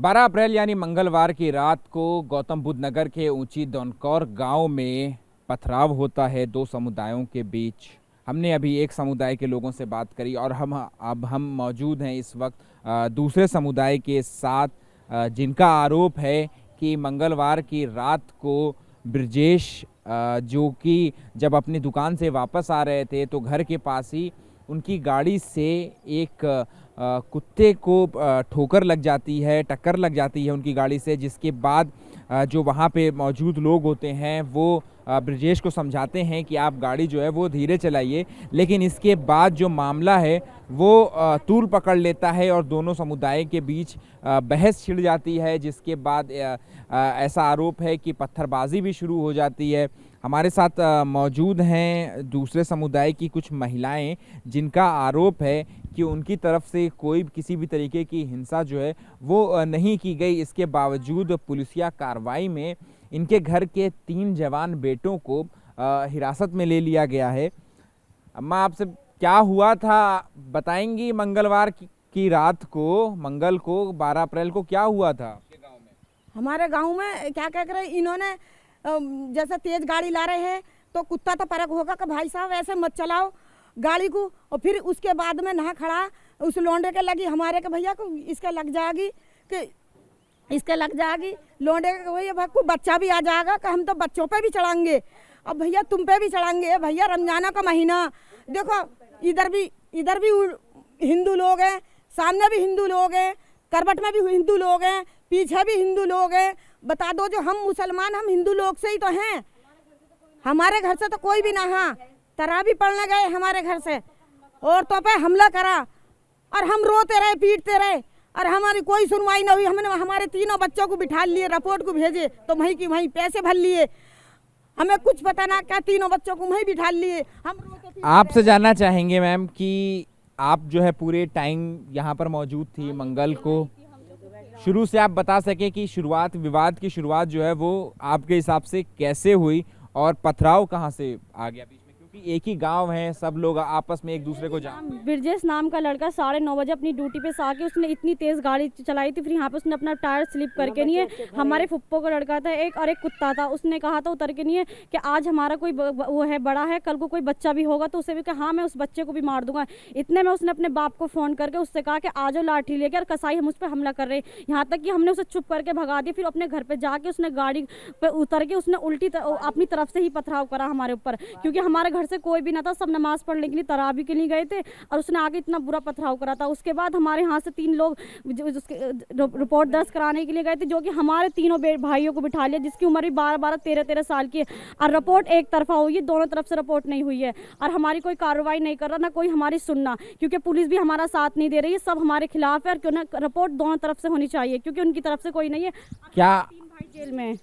12 अप्रैल यानी मंगलवार की रात को गौतम बुद्ध नगर के ऊंची दौनकौर गांव में पथराव होता है दो समुदायों के बीच। हमने अभी एक समुदाय के लोगों से बात करी और हम मौजूद हैं इस वक्त दूसरे समुदाय के साथ, जिनका आरोप है कि मंगलवार की रात को ब्रजेश जो कि जब अपनी दुकान से वापस आ रहे थे तो घर के पास ही उनकी गाड़ी से एक कुत्ते को ठोकर लग जाती है, टक्कर लग जाती है उनकी गाड़ी से, जिसके बाद जो वहाँ पे मौजूद लोग होते हैं वो ब्रजेश को समझाते हैं कि आप गाड़ी जो है वो धीरे चलाइए, लेकिन इसके बाद जो मामला है वो तूल पकड़ लेता है और दोनों समुदाय के बीच बहस छिड़ जाती है, जिसके बाद ऐसा आरोप है कि पत्थरबाजी भी शुरू हो जाती है। हमारे साथ मौजूद हैं दूसरे समुदाय की कुछ महिलाएं, जिनका आरोप है कि उनकी तरफ से कोई किसी भी तरीके की हिंसा जो है वो नहीं की गई। इसके बावजूद पुलिसिया कार्रवाई में इनके घर के 3 जवान बेटों को हिरासत में ले लिया गया है। अम्मा, आपसे क्या हुआ था बताएंगी? मंगलवार की रात को, मंगल को 12 अप्रैल को क्या हुआ था आपके गांव में? हमारे गांव में क्या कह रहे, इन्होंने जैसे तेज गाड़ी ला रहे हैं तो कुत्ता तो फर्क होगा कि भाई साहब ऐसे मत चलाओ गाड़ी को, और फिर उसके बाद में ना खड़ा उस लौंडे के लगी, हमारे के भैया को इसके लग जाएगी कि इसके लग जाएगी, लौंडे के भैया भाई को बच्चा भी आ जाएगा कि हम तो बच्चों पे भी चढ़ाएंगे, अब भैया तुम पे भी चढ़ाएंगे। भैया रमजाना का महीना देखो, इधर भी हिंदू लोग हैं, सामने भी हिंदू लोग हैं, करवट में भी हिंदू लोग हैं, पीछे भी हिंदू लोग हैं। बता दो, जो हम मुसलमान, हम हिंदू लोग से ही तो हैं। हमारे घर से तो कोई भी ना, हाँ तरावी पढ़ने गए हमारे घर से, औरतों पे हमला करा और हम रोते रहे, पीटते रहे और हमारी कोई सुनवाई न हुई। हमने हमारे तीनों बच्चों को बिठा लिए, रिपोर्ट को भेजे तो वहीं की वहीं पैसे भर लिए, हमें कुछ पता ना क्या, तीनों बच्चों को वहीं बिठा लिए। हम रोते। आपसे जानना चाहेंगे मैम कि आप जो है पूरे टाइम यहाँ पर मौजूद थी मंगल को, शुरू से आप बता सके कि विवाद की शुरुआत जो है वो आपके हिसाब से कैसे हुई और पथराव कहाँ से आ गया बीच में, क्योंकि एक ही गांव है, सब लोग आपस में एक दूसरे को जानते हैं। ब्रजेश नाम का लड़का 9:30 बजे अपनी ड्यूटी पे से आके उसने इतनी तेज गाड़ी चलाई थी, फिर यहाँ पे उसने अपना टायर स्लिप करके नहीं है, हमारे फुप्पो का लड़का था एक और एक कुत्ता था, उसने कहा था उतर के नहीं है कि आज हमारा कोई वो है बड़ा है, कल को कोई बच्चा भी होगा तो उसे भी कहा हाँ मैं उस बच्चे को भी मार दूंगा। इतने में उसने अपने बाप को फ़ोन करके उससे कहा कि आ जाओ लाठी लेकर, कसाई हम उस पर हमला कर रहे हैं, यहाँ तक कि हमने उसे चुप करके भगा दिया। फिर अपने घर पर जाके उसने गाड़ी पर उतर के उसने उल्टी अपनी तरफ से ही पथराव करा हमारे ऊपर, क्योंकि हमारे घर से कोई भी ना था, सब नमाज पढ़ने के लिए तरावी के लिए गए थे और उसने आगे इतना बुरा पथराव करा था। उसके बाद हमारे यहाँ से 3 लोग रिपोर्ट दर्ज कराने के लिए गए थे, जो कि हमारे तीनों भाइयों को बिठा लिया, जिसकी उम्र भी 12-12, 13-13 साल की है, और रिपोर्ट एक तरफा हुई है, दोनों तरफ से रिपोर्ट नहीं हुई है और हमारी कोई कार्रवाई नहीं कर रहा, ना कोई हमारी सुनना, क्योंकि पुलिस भी हमारा साथ नहीं दे रही है, सब हमारे खिलाफ है और क्यों ना रिपोर्ट दोनों तरफ से होनी चाहिए, क्योंकि उनकी तरफ से कोई नहीं है। क्या 3 भाई जेल में है।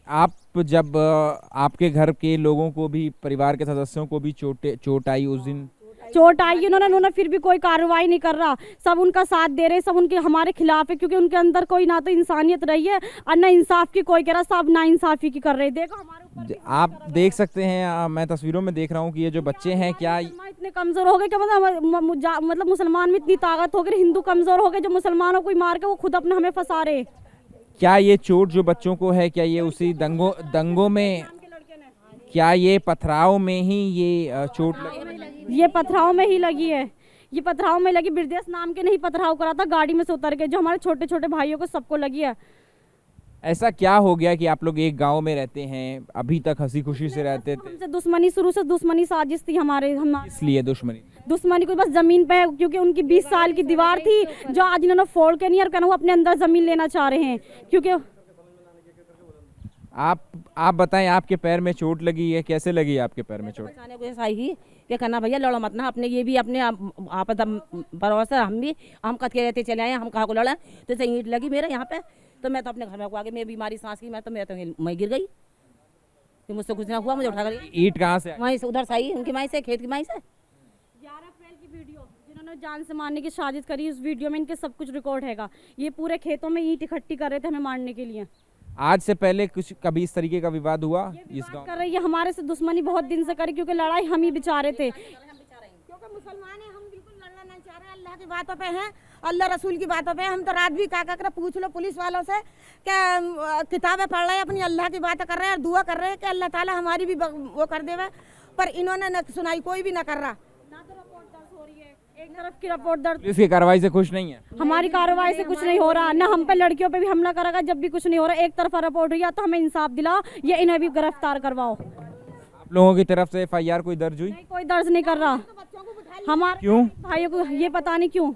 आप जब आपके घर के लोगों को भी, परिवार के सदस्यों को भी चोट आई उस दिन? चोट आई उन्होंने फिर भी कोई कार्रवाई नहीं कर रहा, सब उनका साथ दे रहे, सब उनके हमारे खिलाफ है, क्योंकि उनके अंदर कोई ना तो इंसानियत रही है और ना इंसाफ की कोई कह रहा, सब ना इंसाफी की कर रहे। देखो हमारे ऊपर आप देख सकते हैं, मैं तस्वीरों में देख रहा हूँ कि ये जो बच्चे हैं, क्या इतने कमजोर हो गए, क्या मतलब मुसलमान में इतनी ताकत हो गई, हिंदू कमजोर हो गए, जो मुसलमानों को मार के वो खुद अपने हमें फंसा रहे। क्या ये चोट जो बच्चों को है, क्या ये उसी दंगों में, क्या ये पथराव में ही ये चोट लगी? ये पथराव में ही लगी है, ये पथराव में लगी। ब्रजेश नाम के नहीं पथराव करा था, गाड़ी में से उतर के, जो हमारे छोटे छोटे भाइयों को सबको लगी है। ऐसा क्या हो गया कि आप लोग एक गांव में रहते हैं, अभी तक हंसी खुशी से रहते थे? हमसे दुश्मनी, शुरू से दुश्मनी साजिश थी हमारे। इसलिए दुश्मनी को बस जमीन पे है, क्योंकि उनकी 20 साल की दीवार थी जो आज इन्होंने फोड़ के नहीं और कहना वो अपने अंदर जमीन लेना चाह रहे हैं। क्योंकि आप बताएं, आपके पैर में चोट लगी है, कैसे लगी आपके पैर में चोट? क्या करना भैया, लड़ो मत ना, अपने ये भी अपने आप भरोसा, हम कथ के रहते चले आए, हम कहाँ को लड़ा, तो ऐसे ईंट लगी मेरे यहाँ पे, तो मैं तो अपने घर में को आगे, मैं बीमारी सांस की, मैं गिर गई, तो मुझसे कुछ ना हुआ, मुझे उठा कर ईंट कहाँ से? वहीं से, उधर से आई, उनकी माई से, खेत की माई से। 11 अप्रैल की वीडियो, जिन्होंने जान से मारने की साजिश करी, उस वीडियो में इनके सब कुछ रिकॉर्ड हैगा। ये पूरे खेतों में ईंट इकट्ठी कर रहे थे हमें मारने के लिए। आज से पहले कभी इस तरीके का विवाद हुआ इस गांव? कर रही है हमारे से दुश्मनी बहुत दिन से करी, क्योंकि लड़ाई हम ही बेचारे थे, क्योंकि मुसलमान है, हम बिल्कुल लड़ना नहीं चाह रहे। अल्लाह की बातों पे हैं, अल्लाह रसूल की बातों पे हैं। हम तो रात भी क्या कर पूछ लो पुलिस वालों से क्या किताबें पढ़ रहे हैं, अपनी अल्लाह की बातें कर रहे हैं और दुआ कर रहे हैं कि अल्लाह ताला हमारी भी वो कर देवे, पर इन्होंने न सुनाई, कोई भी न कर रहा। एक तरफ की रिपोर्ट दर्ज, पुलिस की कार्रवाई से खुश नहीं है। हमारी कार्रवाई से कुछ नहीं हो रहा, ना हम पे लड़कियों पे भी हमला करेगा जब भी कुछ नहीं हो रहा। एक तरफा रिपोर्ट हुई है, तो हमें इंसाफ दिलाओ, ये इन्हें भी गिरफ्तार करवाओ। आप लोगों की तरफ से FIR कोई दर्ज हुई? नहीं, कोई दर्ज नहीं कर रहा। हमारे क्यों? भाइयों को ये पता नहीं क्यों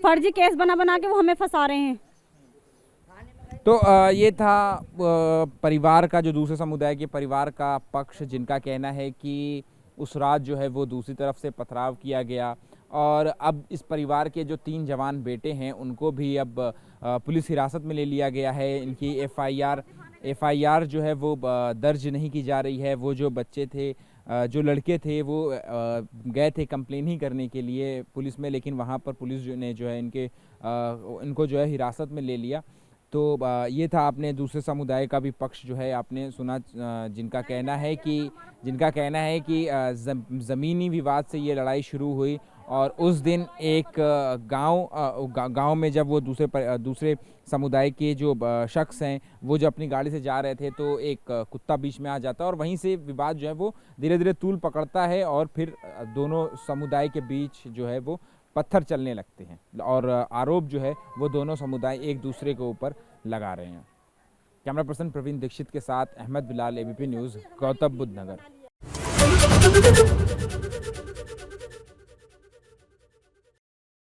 फर्जी केस बना बना के वो हमें फंसा रहे हैं। तो ये था परिवार का, जो दूसरे समुदाय के परिवार का पक्ष, जिनका कहना है कि उस रात जो है वो दूसरी तरफ से पथराव किया गया और अब इस परिवार के जो 3 जवान बेटे हैं उनको भी अब पुलिस हिरासत में ले लिया गया है। इनकी FIR जो है वो दर्ज नहीं की जा रही है। वो जो बच्चे थे, जो लड़के थे, वो गए थे कंप्लेन ही करने के लिए पुलिस में, लेकिन वहाँ पर पुलिस ने जो है इनको जो है हिरासत में ले लिया। तो ये था, आपने दूसरे समुदाय का भी पक्ष जो है आपने सुना, जिनका कहना है कि ज़मीनी विवाद से ये लड़ाई शुरू हुई और उस दिन एक गांव में जब वो दूसरे समुदाय के जो शख्स हैं वो जो अपनी गाड़ी से जा रहे थे तो एक कुत्ता बीच में आ जाता है और वहीं से विवाद जो है वो धीरे धीरे तूल पकड़ता है और फिर दोनों समुदाय के बीच जो है वो पत्थर चलने लगते हैं और आरोप जो है वो दोनों समुदाय एक दूसरे के ऊपर लगा रहे हैं। कैमरा पर्सन प्रवीण दीक्षित के साथ अहमद बिलाल, ABP न्यूज़, गौतम बुद्ध नगर।